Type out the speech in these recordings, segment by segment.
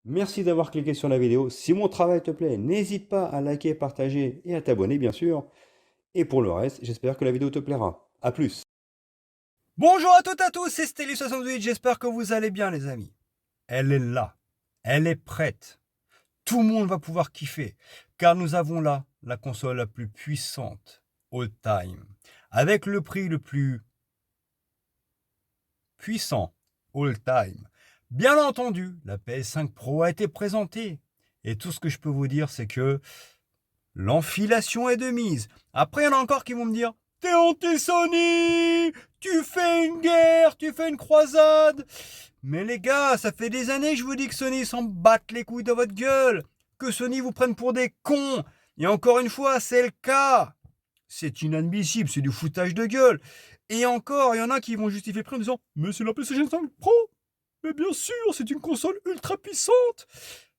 Merci d'avoir cliqué sur la vidéo. Si mon travail te plaît, n'hésite pas à liker, partager et à t'abonner, bien sûr. Et pour le reste, j'espère que la vidéo te plaira. A plus. Bonjour à toutes et à tous, c'est Stelly68, j'espère que vous allez bien les amis. Elle est là, elle est prête. Tout le monde va pouvoir kiffer, car nous avons là la console la plus puissante all time, avec le prix le plus puissant all time. Bien entendu, la PS5 Pro a été présentée, et tout ce que je peux vous dire, c'est que l'enfilation est de mise. Après, il y en a encore qui vont me dire t'es anti-Sony, tu fais une guerre, tu fais une croisade. Mais les gars, ça fait des années que je vous dis que Sony s'en batte les couilles de votre gueule, que Sony vous prenne pour des cons. Et encore une fois, c'est le cas. C'est inadmissible, c'est du foutage de gueule. Et encore, il y en a qui vont justifier le prix en disant mais c'est la PlayStation 5 Pro. Mais bien sûr, c'est une console ultra puissante.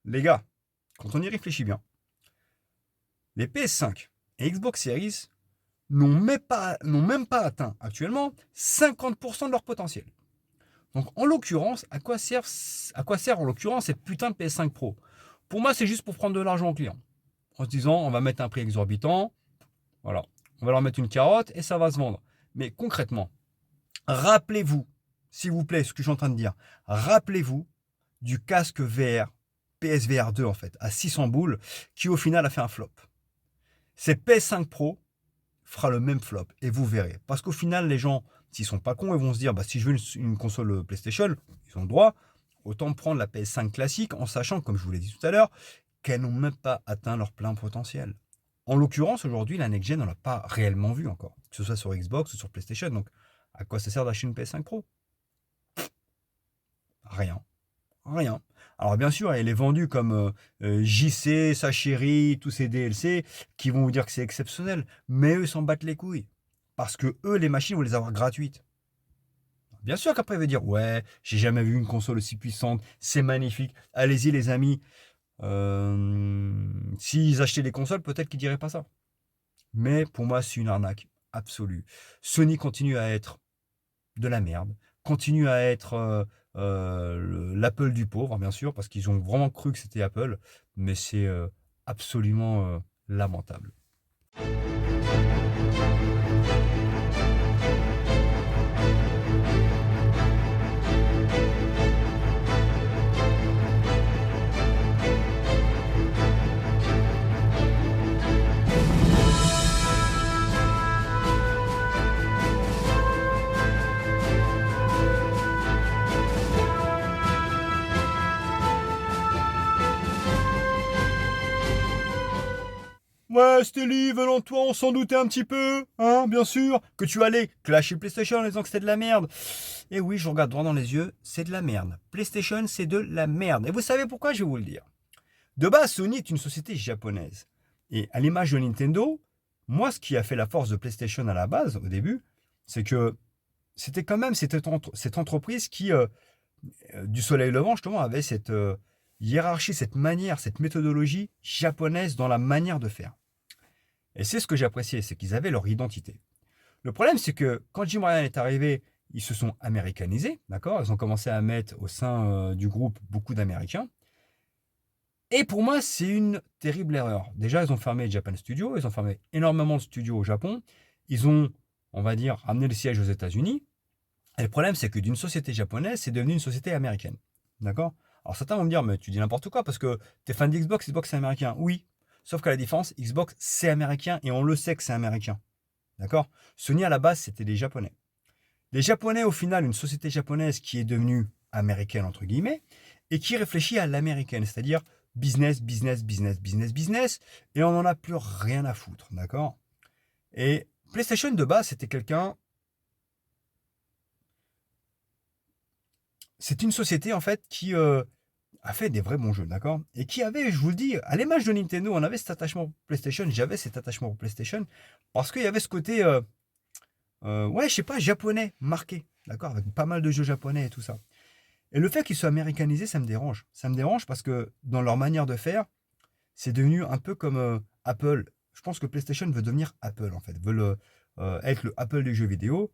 Les gars, quand on y réfléchit bien, les PS5 et Xbox Series n'ont même pas atteint actuellement 50% de leur potentiel. Donc en l'occurrence, à quoi sert en l'occurrence cette putain de PS5 Pro? Pour moi, c'est juste pour prendre de l'argent aux clients. En se disant, on va mettre un prix exorbitant, voilà, on va leur mettre une carotte et ça va se vendre. Mais concrètement, rappelez-vous, s'il vous plaît, ce que je suis en train de dire, rappelez-vous du casque VR, PSVR 2 en fait, à 600 boules, qui au final a fait un flop. Cette PS5 Pro fera le même flop et vous verrez. Parce qu'au final, les gens, s'ils sont pas cons, ils vont se dire, bah, si je veux une console PlayStation, ils ont le droit, autant prendre la PS5 classique en sachant, comme je vous l'ai dit tout à l'heure, qu'elles n'ont même pas atteint leur plein potentiel. En l'occurrence, aujourd'hui, la next-gen, on l'a pas réellement vu encore, que ce soit sur Xbox ou sur PlayStation. Donc, à quoi ça sert d'acheter une PS5 Pro? Rien. Rien. Alors bien sûr, elle est vendue comme JC, sa chérie, tous ces DLC qui vont vous dire que c'est exceptionnel. Mais eux s'en battent les couilles. Parce que eux, les machines, vont les avoir gratuites. Bien sûr qu'après, ils vont dire ouais, j'ai jamais vu une console aussi puissante, c'est magnifique. Allez-y les amis. S'ils achetaient des consoles, peut-être qu'ils diraient pas ça. Mais pour moi, c'est une arnaque absolue. Sony continue à être de la merde, continue à être l'Apple du pauvre, bien sûr, parce qu'ils ont vraiment cru que c'était Apple, mais c'est absolument lamentable. Ouais, Stelly, venant de toi, on s'en doutait un petit peu, hein, bien sûr, que tu allais clasher PlayStation en disant que c'était de la merde. Et oui, je regarde droit dans les yeux, c'est de la merde. PlayStation, c'est de la merde. Et vous savez pourquoi, je vais vous le dire. De base, Sony est une société japonaise. Et à l'image de Nintendo, moi, ce qui a fait la force de PlayStation à la base, au début, c'est que c'était quand même cette entreprise qui, du soleil levant, justement, avait cette hiérarchie, cette manière, cette méthodologie japonaise dans la manière de faire. Et c'est ce que j'appréciais, c'est qu'ils avaient leur identité. Le problème, c'est que quand Jim Ryan est arrivé, ils se sont américanisés, d'accord? Ils ont commencé à mettre au sein du groupe beaucoup d'Américains. Et pour moi, c'est une terrible erreur. Déjà, ils ont fermé Japan Studio, ils ont fermé énormément de studios au Japon. Ils ont, on va dire, amené le siège aux États-Unis. Et le problème, c'est que d'une société japonaise, c'est devenu une société américaine. D'accord? Alors certains vont me dire, mais tu dis n'importe quoi parce que t'es fan d'Xbox, Xbox c'est américain. Oui, sauf qu'à la différence, Xbox c'est américain et on le sait que c'est américain. D'accord? Sony à la base, c'était des Japonais. Les Japonais, au final, une société japonaise qui est devenue américaine, entre guillemets, et qui réfléchit à l'américaine, c'est-à-dire business, business, business, business, business, et on n'en a plus rien à foutre, d'accord? Et PlayStation de base, c'était quelqu'un. C'est une société, en fait, qui a fait des vrais bons jeux, d'accord? Et qui avait, je vous le dis, à l'image de Nintendo, on avait cet attachement pour PlayStation, j'avais cet attachement pour PlayStation, parce qu'il y avait ce côté, ouais, je sais pas, japonais, marqué, d'accord? Avec pas mal de jeux japonais et tout ça. Et le fait qu'ils soient américanisés, ça me dérange. Ça me dérange parce que dans leur manière de faire, c'est devenu un peu comme Apple. Je pense que PlayStation veut devenir Apple, en fait. Veut être le Apple des jeux vidéo.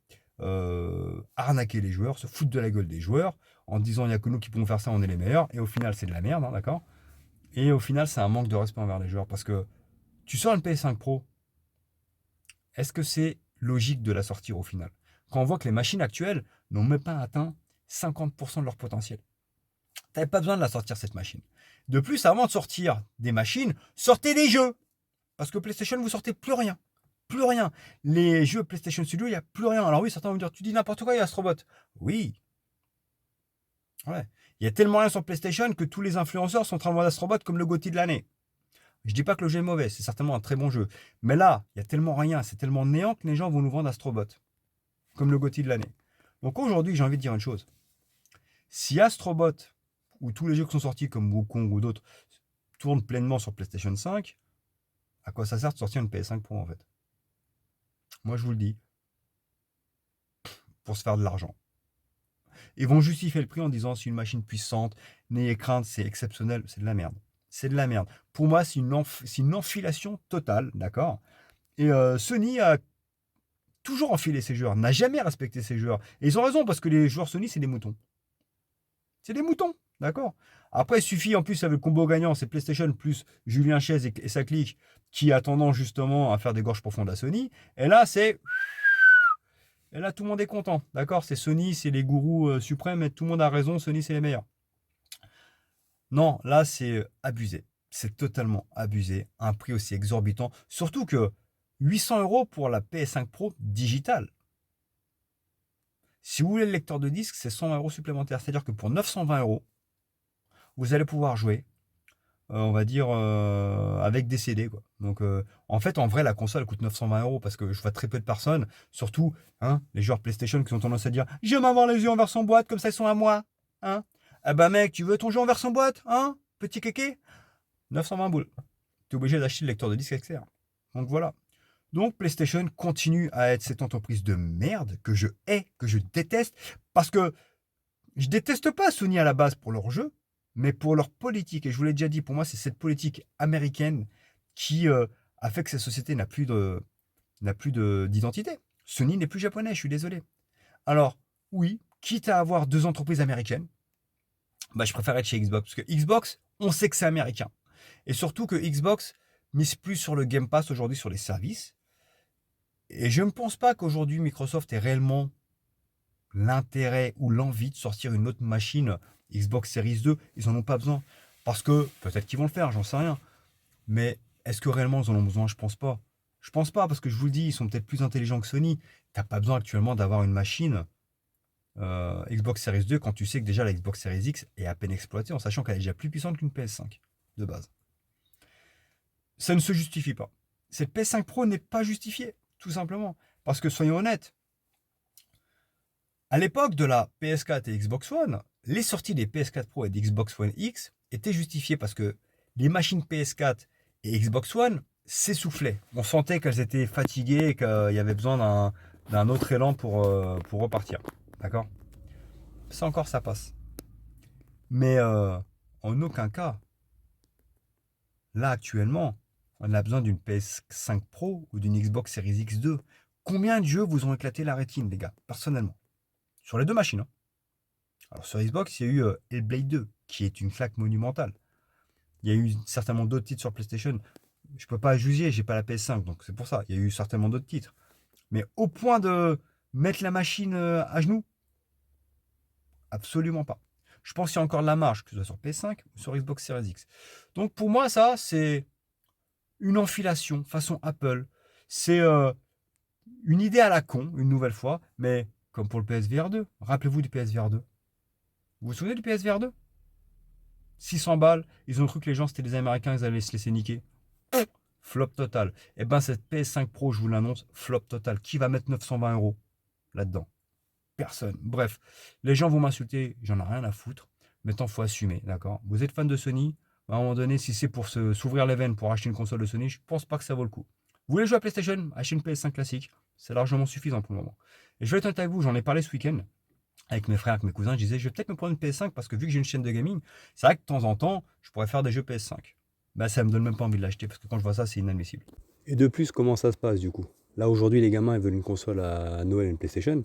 arnaquer les joueurs, se foutre de la gueule des joueurs, en disant il n'y a que nous qui pouvons faire ça, on est les meilleurs, et au final c'est de la merde, hein, d'accord? Et au final c'est un manque de respect envers les joueurs, parce que tu sors une PS5 Pro, est-ce que c'est logique de la sortir au final? Quand on voit que les machines actuelles n'ont même pas atteint 50% de leur potentiel. Tu n'avais pas besoin de la sortir cette machine. De plus, avant de sortir des machines, sortez des jeux. Parce que PlayStation, vous sortez plus rien. Plus rien. Les jeux PlayStation Studio, il n'y a plus rien. Alors oui, certains vont me dire, tu dis n'importe quoi, il y a Astrobot. Oui. Ouais. Il y a tellement rien sur PlayStation que tous les influenceurs sont en train de vendre Astrobot comme le GOTY de l'année. Je dis pas que le jeu est mauvais, c'est certainement un très bon jeu. Mais là, il y a tellement rien, c'est tellement néant que les gens vont nous vendre Astrobot comme le GOTY de l'année. Donc aujourd'hui, j'ai envie de dire une chose. Si Astrobot, ou tous les jeux qui sont sortis comme Wukong ou d'autres, tournent pleinement sur PlayStation 5, à quoi ça sert de sortir une PS5 Pro en fait? Moi je vous le dis, pour se faire de l'argent. Ils vont justifier le prix en disant c'est une machine puissante, n'ayez crainte, c'est exceptionnel, c'est de la merde. C'est de la merde. Pour moi, c'est une enfilation totale, d'accord? Et Sony a toujours enfilé ses joueurs, n'a jamais respecté ses joueurs. Et ils ont raison, parce que les joueurs Sony, c'est des moutons. C'est des moutons, d'accord? Après, il suffit, en plus, avec le combo gagnant, c'est PlayStation plus Julien Chaise et sa clique, qui a tendance justement à faire des gorges profondes à Sony. Et là, c'est... Et là, tout le monde est content, d'accord? C'est Sony, c'est les gourous suprêmes, et tout le monde a raison, Sony, c'est les meilleurs. Non, là, c'est abusé. C'est totalement abusé. Un prix aussi exorbitant. Surtout que 800 € pour la PS5 Pro digitale. Si vous voulez le lecteur de disque, c'est 120 € supplémentaires. C'est-à-dire que pour 920 €, vous allez pouvoir jouer, on va dire, avec des CD, quoi. Donc, en fait, en vrai, la console coûte 920 € parce que je vois très peu de personnes, surtout hein, les joueurs PlayStation qui ont tendance à dire « Je vais m'avoir les yeux en version boîte, comme ça ils sont à moi. Hein » Ah bah mec, tu veux ton jeu en version boîte, hein? Petit kéké? 920 boules. Tu es obligé d'acheter le lecteur de disque externe. Donc voilà. Donc PlayStation continue à être cette entreprise de merde que je hais, que je déteste, parce que je déteste pas Sony à la base pour leur jeu, mais pour leur politique. Et je vous l'ai déjà dit, pour moi, c'est cette politique américaine qui a fait que cette société n'a plus d'identité. Sony n'est plus japonais, je suis désolé. Alors, oui, quitte à avoir deux entreprises américaines, bah, je préfère être chez Xbox. Parce que Xbox, on sait que c'est américain. Et surtout que Xbox mise plus sur le Game Pass aujourd'hui, sur les services. Et je ne pense pas qu'aujourd'hui Microsoft ait réellement l'intérêt ou l'envie de sortir une autre machine Xbox Series 2. Ils n'en ont pas besoin. Parce que peut-être qu'ils vont le faire, j'en sais rien. Mais est-ce que réellement ils en ont besoin? Je pense pas. Je pense pas, parce que je vous le dis, ils sont peut-être plus intelligents que Sony. T'as pas besoin actuellement d'avoir une machine Xbox Series 2 quand tu sais que déjà la Xbox Series X est à peine exploitée, en sachant qu'elle est déjà plus puissante qu'une PS5 de base. Ça ne se justifie pas. Cette PS5 Pro n'est pas justifiée, tout simplement. Parce que soyons honnêtes, à l'époque de la PS4 et Xbox One, les sorties des PS4 Pro et d'Xbox One X étaient justifiées parce que les machines PS4 et Xbox One s'essoufflaient. On sentait qu'elles étaient fatiguées et qu'il y avait besoin d'un autre élan pour repartir. D'accord? Ça encore, ça passe. Mais en aucun cas, là actuellement, on a besoin d'une PS5 Pro ou d'une Xbox Series X2. Combien de jeux vous ont éclaté la rétine, les gars, personnellement? Sur les deux machines. Hein. Alors sur Xbox, il y a eu Hellblade 2, qui est une claque monumentale. Il y a eu certainement d'autres titres sur PlayStation. Je peux pas juger, j'ai pas la PS5, donc c'est pour ça. Il y a eu certainement d'autres titres. Mais au point de mettre la machine à genoux, absolument pas. Je pense qu'il y a encore de la marge, que ce soit sur PS5 ou sur Xbox Series X. Donc pour moi, ça, c'est une enfilation façon Apple. C'est une idée à la con, une nouvelle fois, mais comme pour le PSVR 2. Rappelez-vous du PSVR 2. Vous vous souvenez du PSVR 2? 600 balles, ils ont cru que les gens c'était des Américains, ils allaient se laisser niquer. Flop total. Et ben cette PS5 Pro, je vous l'annonce, flop total. Qui va mettre 920 € là-dedans? Personne. Bref, les gens vont m'insulter, j'en ai rien à foutre. Maintenant, il faut assumer, d'accord? Vous êtes fan de Sony, à un moment donné, si c'est pour s'ouvrir les veines pour acheter une console de Sony, je pense pas que ça vaut le coup. Vous voulez jouer à PlayStation? Achetez une PS5 classique, c'est largement suffisant pour le moment. Et je vais être honnête avec vous, j'en ai parlé ce week-end avec mes frères, avec mes cousins, je disais, je vais peut-être me prendre une PS5 parce que vu que j'ai une chaîne de gaming, c'est vrai que de temps en temps, je pourrais faire des jeux PS5. Bah, ça me donne même pas envie de l'acheter parce que quand je vois ça, c'est inadmissible. Et de plus, comment ça se passe du coup? Là aujourd'hui les gamins ils veulent une console à Noël, une PlayStation.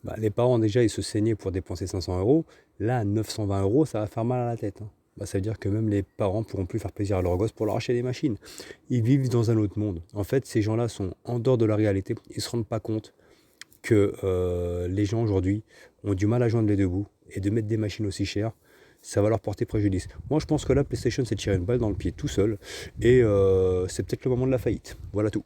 Bah, les parents déjà ils se saignaient pour dépenser 500 euros. Là à 920 euros ça va faire mal à la tête, hein. Bah, ça veut dire que même les parents pourront plus faire plaisir à leurs gosses pour leur acheter des machines. Ils vivent dans un autre monde. En fait ces gens-là sont en dehors de la réalité. Ils se rendent pas compte que les gens aujourd'hui ont du mal à joindre les deux bouts et de mettre des machines aussi chères, ça va leur porter préjudice. Moi je pense que la PlayStation c'est tirer une balle dans le pied tout seul et c'est peut-être le moment de la faillite. Voilà tout.